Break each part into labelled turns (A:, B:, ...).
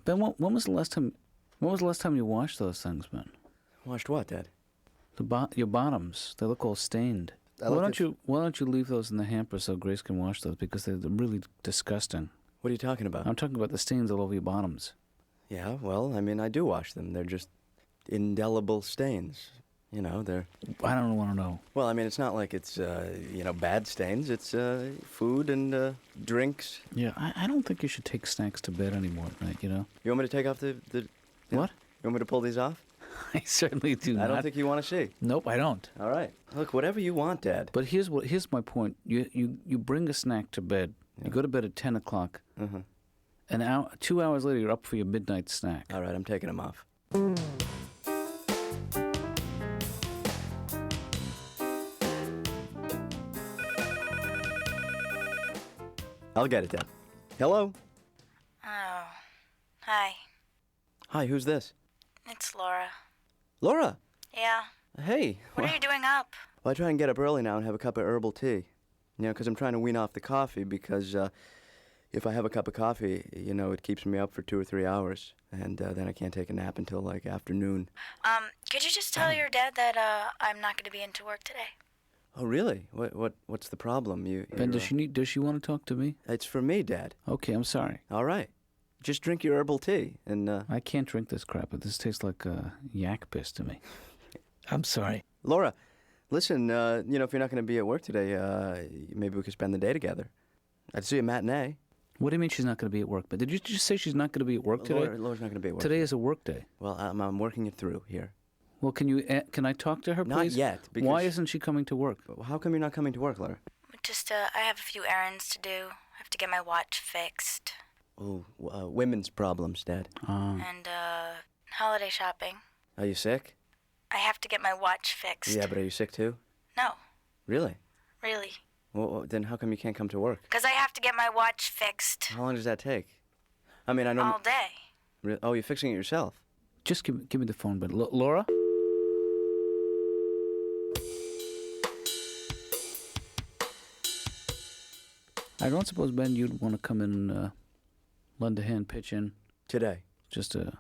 A: Ben, when was the last time? When was the last time you washed those things, Ben?
B: Washed what, Dad?
A: Your bottoms. They look all stained. Why don't you leave those in the hamper so Grace can wash those, because they're really disgusting.
B: What are you talking about?
A: I'm talking about the stains all over your bottoms.
B: Yeah, well, I mean, I do wash them. They're just indelible stains. You know, they're...
A: I don't want to know.
B: Well, I mean, it's not like it's, bad stains. It's food and drinks.
A: Yeah, I don't think you should take snacks to bed anymore at night, you know?
B: You want me to take off the
A: What?
B: You want me to pull these off?
A: I certainly do not.
B: I don't think you want to see.
A: Nope, I don't.
B: All right. Look, whatever you want, Dad.
A: But here's my point. You bring a snack to bed. Yeah. You go to bed at 10 o'clock.
B: Mm-hmm.
A: An hour, 2 hours later, you're up for your midnight snack.
B: All right, I'm taking them off. I'll get it, Dad. Hello?
C: Oh. Hi.
B: Hi, who's this?
C: It's Laura.
B: Laura?
C: Yeah.
B: Hey.
C: What are you doing up?
B: Well, I try and get up early now and have a cup of herbal tea. You know, because I'm trying to wean off the coffee, because if I have a cup of coffee, you know, it keeps me up for 2 or 3 hours, and then I can't take a nap until, like, afternoon.
C: Could you just tell your dad that I'm not going to be into work today?
B: Oh, really? What's the problem?
A: Ben, does she want to talk to me?
B: It's for me, Dad.
A: Okay, I'm sorry.
B: All right. Just drink your herbal tea, and
A: I can't drink this crap. This tastes like yak piss to me. I'm sorry.
B: Laura, listen, if you're not going to be at work today, maybe we could spend the day together. I'd see a matinee.
A: What do you mean she's not going to be at work? But did you just say she's not going to be at work today?
B: Laura's not going to be at work.
A: Today is a work day.
B: Well, I'm working it through here.
A: Well, can I talk to her, please?
B: Not yet. Because
A: why isn't she coming to work?
B: How come you're not coming to work, Laura?
C: Just, I have a few errands to do. I have to get my watch fixed.
B: Oh, women's problems, Dad.
C: And, holiday shopping.
B: Are you sick?
C: I have to get my watch fixed.
B: Yeah, but are you sick too?
C: No.
B: Really?
C: Really.
B: Well, then how come you can't come to work?
C: Because I have to get my watch fixed.
B: How long does that take? I mean, I know...
C: All day.
B: Oh, you're fixing it yourself?
A: Just give me the phone, but Laura? I don't suppose, Ben, you'd want to come in and lend a hand, pitch in.
B: Today?
A: Just to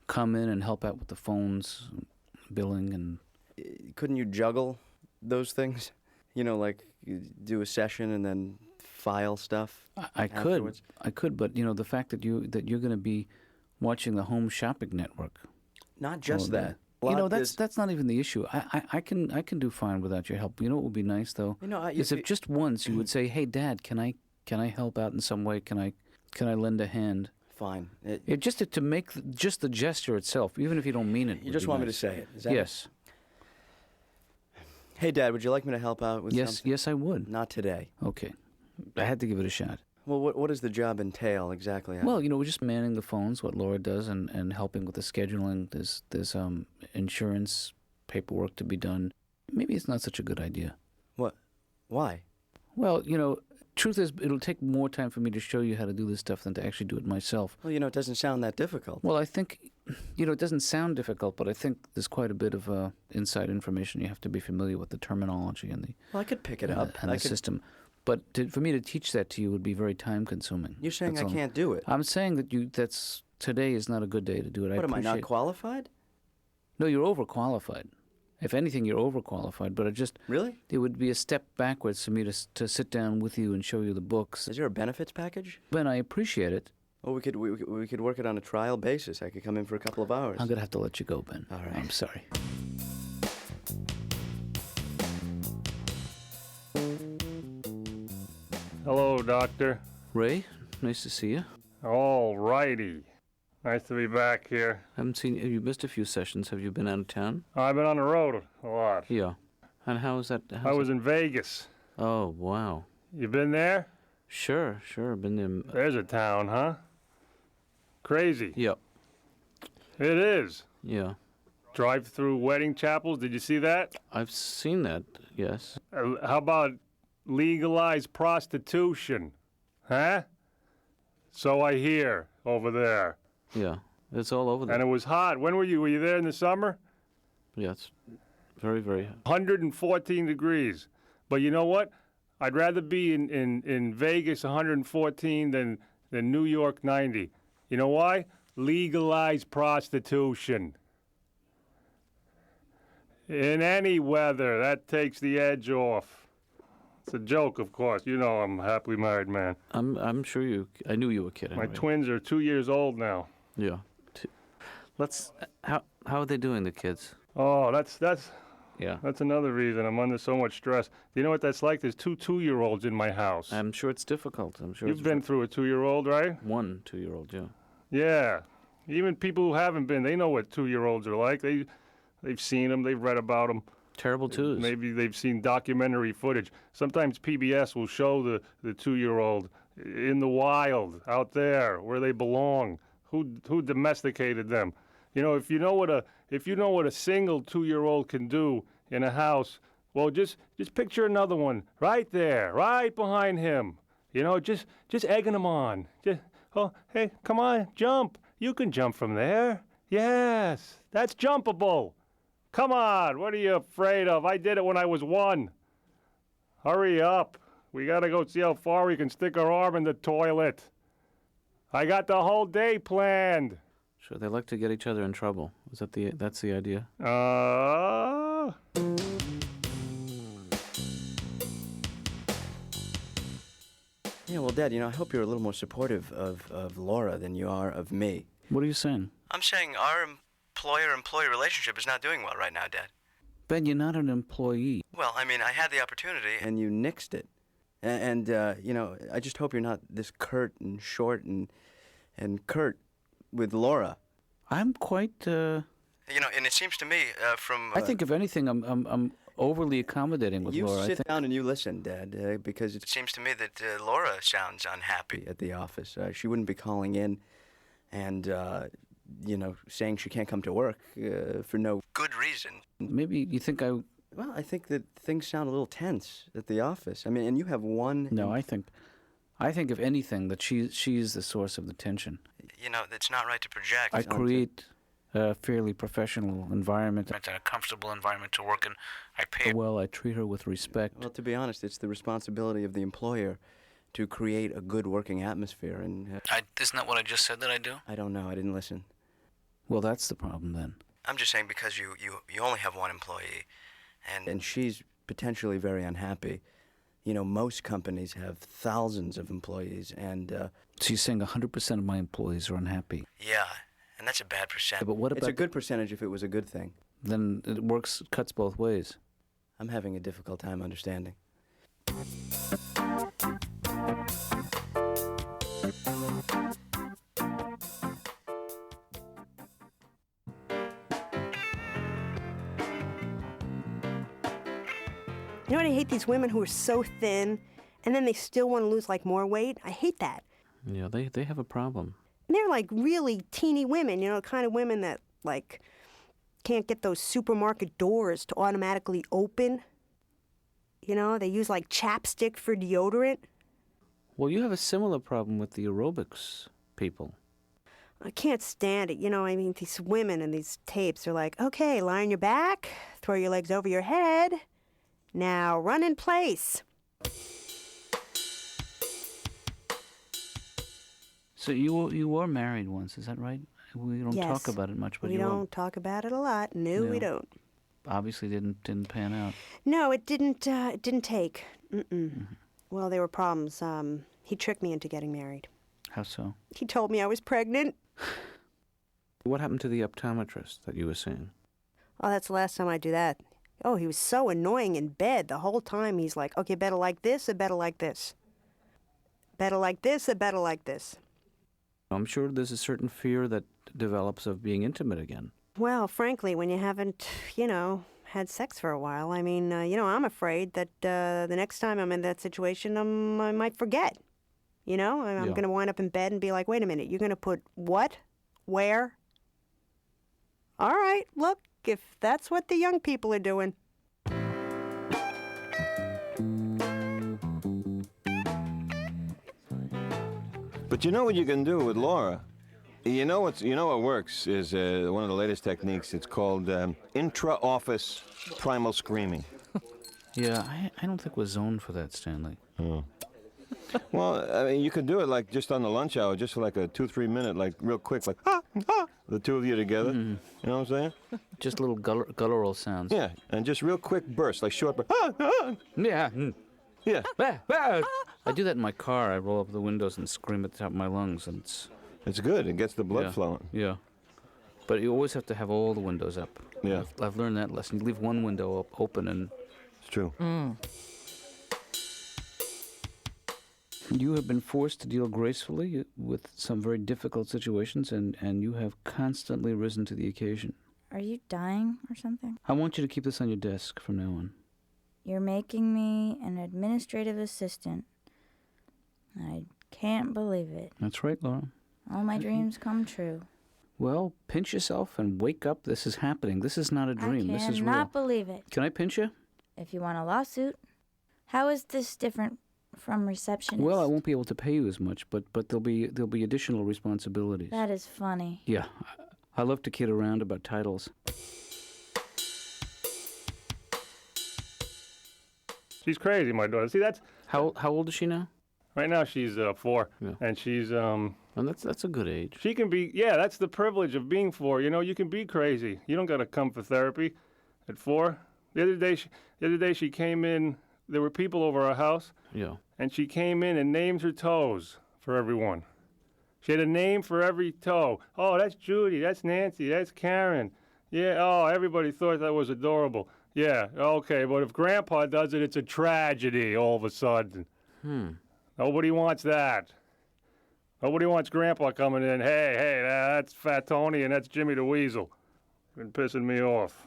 A: come in and help out with the phones, billing, and...
B: Couldn't you juggle those things? You know, like you do a session and then file stuff
A: I
B: afterwards?
A: could, but, you know, the fact that you're going to be watching the Home Shopping Network...
B: Not just that.
A: You know, that's not even the issue. I can do fine without your help. You know what would be nice, though?
B: You know,
A: is if just once you would say, "Hey, Dad, can I help out in some way? Can I lend a hand?"
B: Fine.
A: Just to make just the gesture itself, even if you don't mean it.
B: You just want me to say it? Is that
A: yes.
B: Hey, Dad, would you like me to help out with something?
A: Yes, I would.
B: Not today.
A: Okay. I had to give it a shot.
B: Well, what does the job entail exactly?
A: Well, you know, we're just manning the phones, what Laura does, and helping with the scheduling. There's insurance paperwork to be done. Maybe it's not such a good idea.
B: What? Why?
A: Well, you know, truth is, it'll take more time for me to show you how to do this stuff than to actually do it myself.
B: Well, you know, it doesn't sound that difficult.
A: Well, I think, you know, it doesn't sound difficult, but I think there's quite a bit of inside information. You have to be familiar with the terminology and the...
B: Well, I could pick it up.
A: And the system. But for me to teach that to you would be very time-consuming.
B: You're saying I can't do it?
A: I'm saying that today is not a good day to do it.
B: What, am I not qualified?
A: No, you're overqualified. If anything, you're overqualified. But
B: Really?
A: It would be a step backwards for me to sit down with you and show you the books.
B: Is there a benefits package?
A: Ben, I appreciate it.
B: Well, we could work it on a trial basis. I could come in for a couple of hours.
A: I'm gonna have to let you go, Ben.
B: All right.
A: I'm sorry.
D: Hello, Doctor.
A: Ray, nice to see you.
D: All righty. Nice to be back here.
A: Haven't seen you. You missed a few sessions. Have you been out of town?
D: I've been on the road a lot.
A: Yeah. And how was that?
D: I was in Vegas.
A: Oh, wow.
D: You been there?
A: Sure. Been there.
D: There's a town, huh? Crazy.
A: Yep.
D: It is.
A: Yeah.
D: Drive-through wedding chapels. Did you see that?
A: I've seen that, yes.
D: How about legalized prostitution? Huh? So I hear over there.
A: Yeah. It's all over there.
D: And it was hot. When were you? Were you there in the summer?
A: Yeah, it's very, very hot.
D: 114 degrees. But you know what? I'd rather be in Vegas 114 than New York 90. You know why? legalize prostitution. In any weather, that takes the edge off. It's a joke, of course. You know I'm a happily married man.
A: I'm sure I knew you were kidding.
D: My
A: right?
D: twins are 2 years old now.
A: Yeah. How are they doing, the kids?
D: Oh, that's
A: Yeah.
D: That's another reason I'm under so much stress. Do you know what that's like? There's 2 2-year-olds in my house.
A: I'm sure it's difficult. I'm sure
D: You've been through a 2-year-old, right?
A: 1 2-year-old, yeah.
D: Yeah. Even people who haven't been, they know what 2-year-olds are like. They've seen them. They've read about them.
A: Terrible twos.
D: Maybe they've seen documentary footage. Sometimes PBS will show the 2-year-old in the wild, out there, where they belong. Who domesticated them? You know, if you know what a single 2-year-old can do in a house, well, just picture another one right there, right behind him. You know, just egging him on. Oh, hey, come on, jump. You can jump from there. Yes, that's jumpable. Come on, what are you afraid of? I did it when I was 1. Hurry up. We gotta go see how far we can stick our arm in the toilet. I got the whole day planned.
A: Sure, they like to get each other in trouble. That's the idea?
B: Yeah, well, Dad, I hope you're a little more supportive of Laura than you are of me.
A: What are you saying?
B: I'm saying our employer-employee relationship is not doing well right now, Dad.
A: Ben, you're not an employee.
B: Well, I mean, I had the opportunity, and you nixed it. And I just hope you're not this curt and short and curt with Laura.
A: I'm quite.
B: And it seems to me from.
A: I think if anything, I'm overly accommodating with Laura.
B: You sit down and you listen, Dad, because it seems to me that Laura sounds unhappy at the office. She wouldn't be calling in and, saying she can't come to work for no good reason.
A: Maybe you think I.
B: Well, I think that things sound a little tense at the office. I mean, and you have one.
A: No, I think if anything, that she's the source of the tension.
B: It's not right to project.
A: I create a fairly professional environment and a comfortable environment to work in. I pay her well. I treat her with respect.
B: Well, to be honest, it's the responsibility of the employer to create a good working atmosphere. And
A: isn't that what I just said that I do?
B: I don't know. I didn't listen.
A: Well, that's the problem then.
B: I'm just saying because you only have one employee, and she's potentially very unhappy. Most companies have thousands of employees, and...
A: So you're saying 100% of my employees are unhappy?
B: Yeah, and that's a bad percentage.
A: Yeah, but what about...
B: It's a good percentage if it was a good thing.
A: Then it cuts both ways.
B: I'm having a difficult time understanding.
E: You know what I hate? These women who are so thin, and then they still want to lose, more weight. I hate that.
A: Yeah, they have a problem.
E: And they're, really teeny women, the kind of women that, can't get those supermarket doors to automatically open. They use, chapstick for deodorant.
A: Well, you have a similar problem with the aerobics people.
E: I can't stand it. These women in these tapes are like, okay, lie on your back, throw your legs over your head. Now, run in place.
A: So you were married once, is that right? We don't talk about it much, but
E: we don't talk about it a lot. No, we don't.
A: Obviously, didn't pan out.
E: No, it didn't. It didn't take. Mm-hmm. Well, there were problems. He tricked me into getting married.
A: How so?
E: He told me I was pregnant.
A: What happened to the optometrist that you were seeing?
E: Oh, that's the last time I do that. Oh, he was so annoying in bed the whole time. He's like, okay, better like this or better like this. Better like this or better like this.
A: I'm sure there's a certain fear that develops of being intimate again.
E: Well, frankly, when you haven't, had sex for a while, I'm afraid that the next time I'm in that situation, I might forget. I'm going to wind up in bed and be like, wait a minute, you're going to put what? Where? All right, look. If that's what the young people are doing.
F: But you know what you can do with Laura? What works is one of the latest techniques. It's called intra-office primal screaming.
A: Yeah, I don't think we're zoned for that, Stanley.
F: Oh. Well, I mean, you could do it like just on the lunch hour, just for like a 2-3 minute, like real quick, like the two of you together. You know what I'm saying?
A: Just little guttural sounds.
F: Yeah, and just real quick bursts, like short bursts.
A: Yeah.
F: Yeah.
A: I do that in my car. I roll up the windows and scream at the top of my lungs, and
F: It's good. It gets the blood flowing.
A: Yeah. But you always have to have all the windows up.
F: Yeah.
A: I've learned that lesson. You leave one window open and...
F: It's true.
A: You have been forced to deal gracefully with some very difficult situations, and you have constantly risen to the occasion.
G: Are you dying or something?
A: I want you to keep this on your desk from now on.
G: You're making me an administrative assistant. I can't believe it.
A: That's right, Laura.
G: All my dreams come true.
A: Well, pinch yourself and wake up. This is happening. This is not a dream. This is real.
G: I cannot believe it.
A: Can I pinch you?
G: If you want a lawsuit, how is this different from receptionist?
A: Well, I won't be able to pay you as much, but there'll be additional responsibilities.
G: That is funny.
A: Yeah, I love to kid around about titles.
D: She's crazy, my daughter. See, that's
A: How old is she now?
D: right now. She's 4,
A: Yeah.
D: and she's
A: And that's a good age.
D: She can be. Yeah, that's the privilege of being 4. You know, you can be crazy. You don't got to come for therapy at 4. The other day she came in. There were people over our house,
A: Yeah.
D: and she came in and named her toes for everyone. She had a name for every toe. Oh, that's Judy. That's Nancy. That's Karen. Yeah. Oh, everybody thought that was adorable. Yeah. Okay, but if Grandpa does it, it's a tragedy all of a sudden. Nobody wants that. Nobody wants Grandpa coming in. Hey, that's Fat Tony and that's Jimmy the Weasel. Been pissing me off.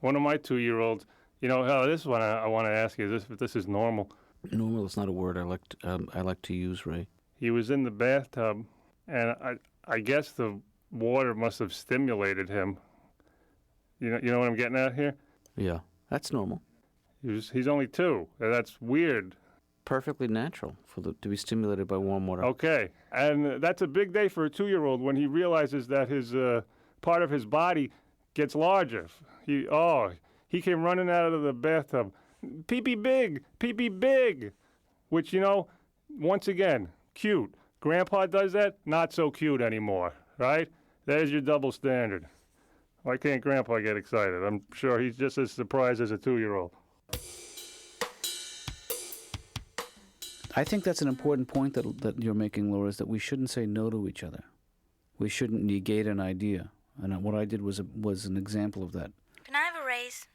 D: One of my 2-year-olds. You know, this one I want to ask you if this is normal.
A: Normal is not a word I like to use, Ray.
D: He was in the bathtub, and I guess the water must have stimulated him. You know what I'm getting at here?
A: Yeah, that's normal.
D: He's only 2. That's weird.
A: Perfectly natural to be stimulated by warm water.
D: Okay, and that's a big day for a 2-year-old when he realizes that his part of his body gets larger. He came running out of the bathtub, pee-pee big, which, you know, once again, cute. Grandpa does that, not so cute anymore, right? There's your double standard. Why can't Grandpa get excited? I'm sure he's just as surprised as a 2-year-old.
A: I think that's an important point that you're making, Laura, is that we shouldn't say no to each other. We shouldn't negate an idea. And what I did was an example of that.
C: Can I have a raise?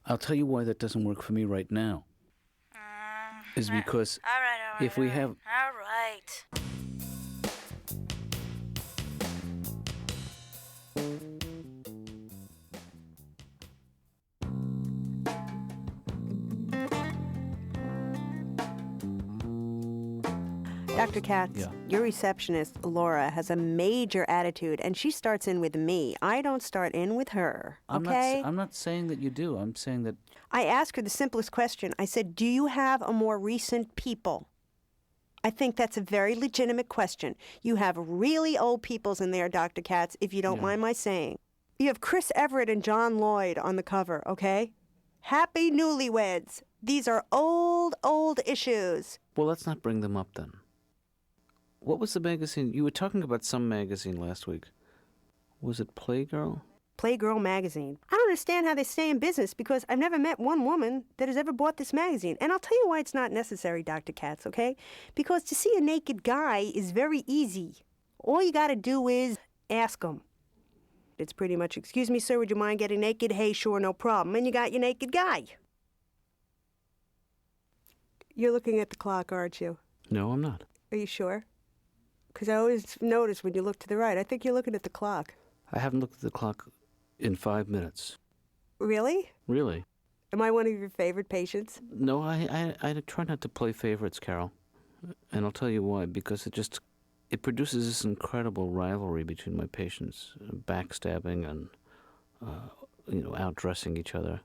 A: I'll tell you why that doesn't work for me right now. Is because
C: All right.
A: if we have...
C: All right.
E: Dr. Katz,
A: Yeah.
E: your receptionist, Laura, has a major attitude, and she starts in with me. I don't start in with her, okay?
A: I'm not saying that you do. I'm saying that...
E: I asked her the simplest question. I said, do you have a more recent people? I think that's a very legitimate question. You have really old peoples in there, Dr. Katz, if you don't mind my saying. You have Chris Everett and John Lloyd on the cover, okay? Happy newlyweds. These are old issues.
A: Well, let's not bring them up then. What was the magazine? You were talking about some magazine last week. Was it Playgirl?
E: Playgirl magazine. I don't understand how they stay in business because I've never met one woman that has ever bought this magazine. And I'll tell you why it's not necessary, Dr. Katz, okay? Because to see a naked guy is very easy. All you got to do is ask him. It's pretty much, excuse me, sir, would you mind getting naked? Hey, sure, no problem. And you got your naked guy. You're looking at the clock, aren't you?
A: No, I'm not.
E: Are you sure? Because I always notice when you look to the right. I think you're looking at the clock.
A: I haven't looked at the clock in 5 minutes.
E: Really?
A: Really?
E: Am I one of your favorite patients?
A: No, I try not to play favorites, Carol. And I'll tell you why. Because it produces this incredible rivalry between my patients, backstabbing and, outdressing each other.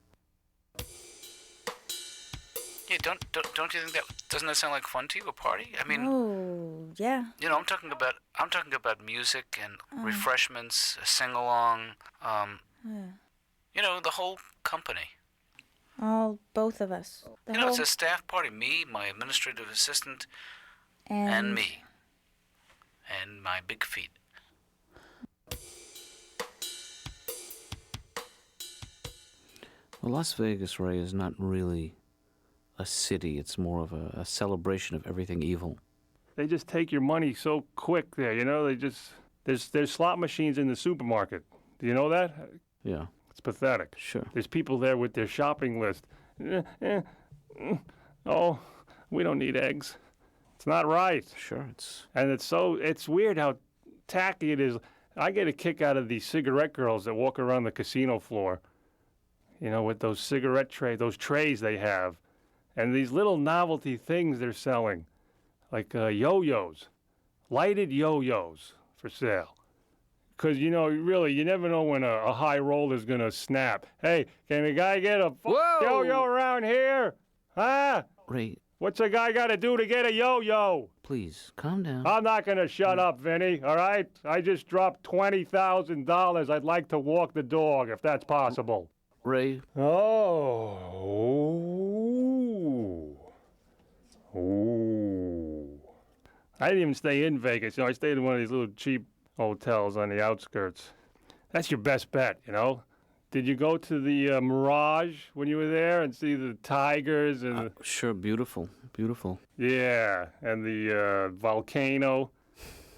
A: Yeah, don't you think doesn't that sound like fun to you, a party? I mean,
G: Oh, yeah.
A: you know, I'm talking about music and refreshments, a sing along, the whole company.
G: All, both of us. The
A: You know, it's
G: whole-
A: a staff party. Me, my administrative assistant,
G: and
A: and me. And my big feet. Well, Las Vegas, Ray, is not really a city. It's more of a celebration of everything evil.
D: They just take your money so quick there, you know? They just... There's slot machines in the supermarket. Do you know that?
A: Yeah,
D: It's pathetic.
A: sure.
D: There's people there with their shopping list. Oh, we don't need eggs. It's not right.
A: Sure, it's...
D: And it's weird how tacky it is. I get a kick out of these cigarette girls that walk around the casino floor, you know, with those cigarette those trays they have, and these little novelty things they're selling, like yo-yos, lighted yo-yos for sale. Because, you know, really, you never know when a high roller's going to snap. Hey, can a guy get a
A: Whoa!
D: yo-yo around here? Huh?
A: Ray,
D: What's a guy got to do to get a yo-yo?
A: please, calm down.
D: I'm not going to shut up, Vinny, all right? I just dropped $20,000. I'd like to walk the dog, if that's possible.
A: Ray,
D: Oh. Ooh. I didn't even stay in Vegas. You know, I stayed in one of these little cheap hotels on the outskirts. That's your best bet, you know? Did you go to the Mirage when you were there and see the tigers and
A: sure, beautiful, beautiful.
D: yeah, and the volcano?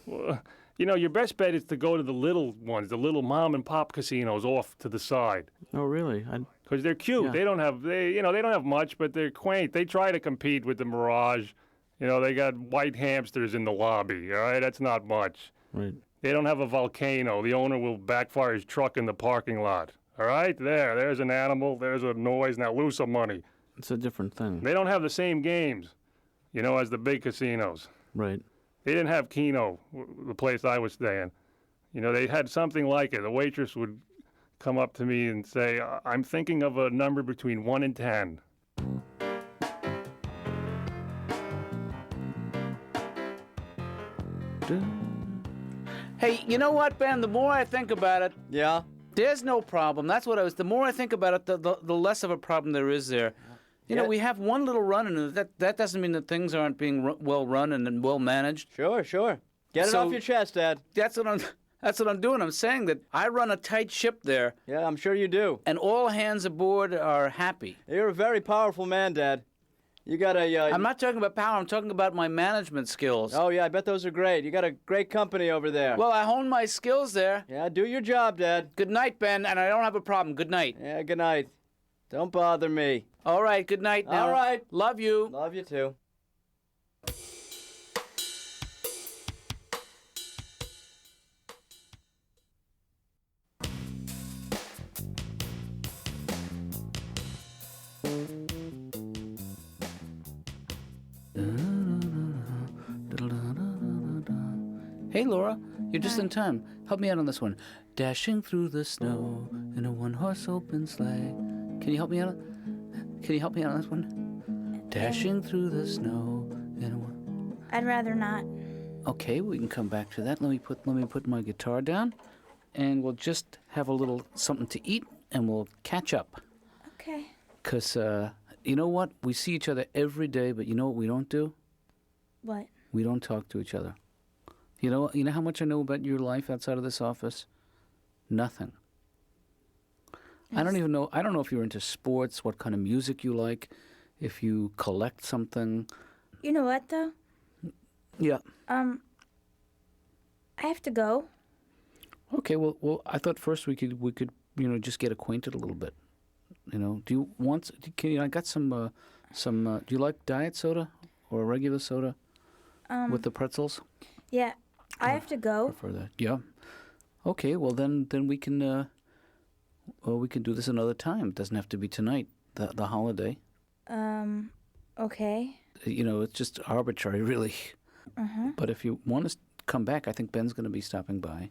D: Well, you know, your best bet is to go to the little ones, the little mom and pop casinos off to the side.
A: Oh, really?
D: Because they're cute.
A: Yeah.
D: They don't have much, but they're quaint. They try to compete with the Mirage. You know, they got white hamsters in the lobby. All right, that's not much.
A: Right.
D: They don't have a volcano. The owner will backfire his truck in the parking lot. All right, there's an animal. There's a noise. Now lose some money.
A: It's a different thing.
D: They don't have the same games, you know, as the big casinos.
A: Right.
D: They didn't have Keno, the place I was staying. You know, they had something like it. The waitress would come up to me and say, I'm thinking of a number between 1 and 10.
A: Hey, you know what, Ben? The more I think about it,
B: Yeah?
A: there's no problem. That's what I was. The more I think about it, the less of a problem there is there. You know,
B: Yeah.
A: we have one little run, and that doesn't mean that things aren't being well run and well managed.
B: Sure, sure. Get it
A: So-
B: off your chest, Dad.
A: That's what I'm doing. I'm saying that I run a tight ship there,
B: Yeah, I'm sure you do.
A: and all hands aboard are happy.
B: You're a very powerful man, Dad. You got a...
A: I'm not talking about power. I'm talking about my management skills.
B: Oh, yeah, I bet those are great. You got a great company over there.
A: Well, I hone my skills there.
B: Yeah, do your job, Dad.
A: Good night, Ben, and I don't have a problem. Good night.
B: Yeah, good night. Don't bother me.
A: All right, good night now.
B: All right.
A: Love you.
B: Love you, too.
A: Hey, Laura, you're just in time. Help me out on this one. Dashing through the snow in a one-horse open sleigh. Can you help me out? Can you help me out on this one? Dashing through the snow in a one.
G: I'd rather not.
A: Okay, we can come back to that. Let me put my guitar down, and we'll just have a little something to eat, and we'll catch up.
G: Okay.
A: 'Cause you know what? We see each other every day, but you know what we don't do?
G: What?
A: We don't talk to each other. You know how much I know about your life outside of this office? Nothing. I don't even know. I don't know if you're into sports, what kind of music you like, if you collect something.
G: You know what, though?
A: Yeah.
G: I have to go.
A: Okay. Well, I thought first we could just get acquainted a little bit. You know, do you want? I got some. Do you like diet soda or regular soda with the pretzels?
G: Yeah, I have to go.
A: Prefer that. Yeah. Okay. Well, then we can. We can do this another time. It doesn't have to be tonight. The holiday.
G: Okay.
A: You know, it's just arbitrary, really.
G: Uh-huh.
A: But if you want to come back, I think Ben's going to be stopping by,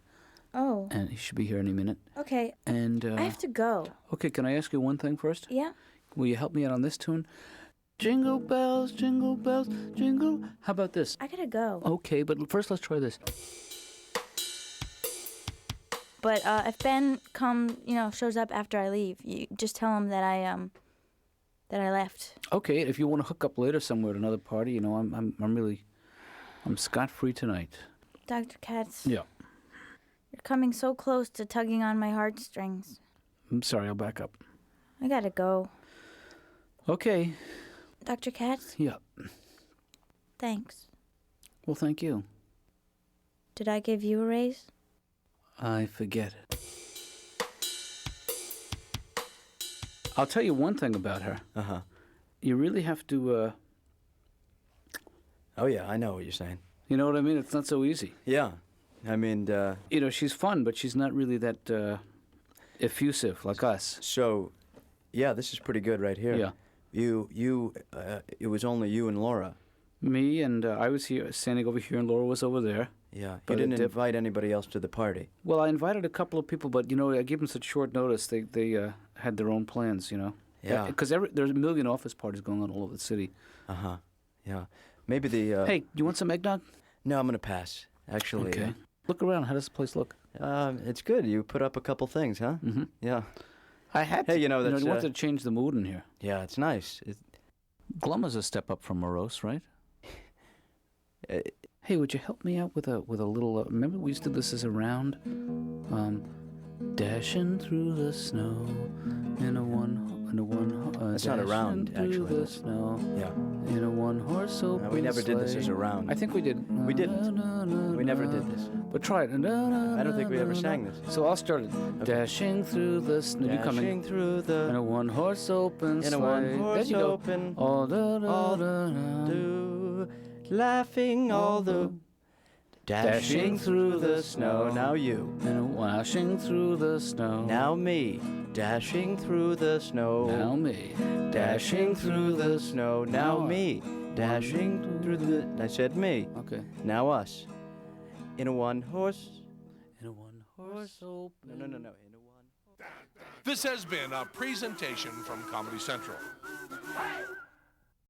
G: Oh,
A: and he should be here any minute.
G: okay.
A: And
G: I have to go.
A: okay, can I ask you one thing first?
G: Yeah?
A: Will you help me out on this tune? Jingle bells, jingle. How about this?
G: I gotta go.
A: Okay, but first let's try this.
G: But if Ben shows up after I leave, you just tell him that that I left.
A: Okay, if you want to hook up later somewhere at another party, you know, I'm scot-free tonight.
G: Dr. Katz.
A: Yeah.
G: You're coming so close to tugging on my heartstrings.
A: I'm sorry, I'll back up.
G: I gotta go.
A: Okay.
G: Dr. Katz,
A: Yeah.
G: thanks.
A: Well, thank you.
G: Did I give you a raise?
A: I forget it. I'll tell you one thing about her.
B: Uh-huh.
A: You really have to,
B: Oh, yeah, I know what you're saying.
A: you know what I mean? It's not so easy.
B: Yeah. I mean,
A: You know, she's fun, but she's not really that effusive like us.
B: so, yeah, this is pretty good right here.
A: Yeah.
B: It was only you and Laura.
A: Me and I was here, standing over here, and Laura was over there.
B: Yeah.
A: But
B: You
A: it
B: didn't
A: did-
B: invite anybody else to the party.
A: Well, I invited a couple of people, but, you know, I gave them such short notice. They had their own plans, you know.
B: Yeah.
A: Because there's a million office parties going on all over the city.
B: Uh-huh. Yeah. Maybe the...
A: Hey, you want some eggnog?
B: No, I'm going to pass, actually.
A: Okay. Look around. How does the place look?
B: It's good. You put up a couple things, huh?
A: Mm-hmm.
B: Yeah.
A: I had
B: Hey,
A: to.
B: you know, that's,
A: you wanted to change the mood in here.
B: Yeah, it's nice.
A: Glummer's a step up from morose, right?
B: Uh,
A: Hey, would you help me out with a little? Remember we used to do this as a round, dashing through the snow in a one.
B: That's not a round,
A: dashing through
B: actually.
A: the snow
B: yeah.
A: in a one-horse open
B: No, we never did this
A: sleigh.
B: as a round.
A: I think we did.
B: We didn't. We never did this.
A: But try it.
B: I don't think we ever sang this.
A: So I'll start it.
B: Okay.
A: Dashing through the snow. You come in.
B: Dashing through the...
A: In a one-horse open
B: In a
A: sleigh.
B: one-horse
A: There you go.
B: open...
A: All da, da,
B: all
A: da, da.
B: do, laughing all the... Dashing through the snow. Now you.
A: And washing through the snow.
B: Now me. Dashing through the snow.
A: Now me.
B: Dashing through the snow. Now me. Dashing through the... I said me.
A: Okay.
B: Now us. In a one-horse...
A: In a one-horse open.
B: No. In a one...
H: This has been a presentation from Comedy Central.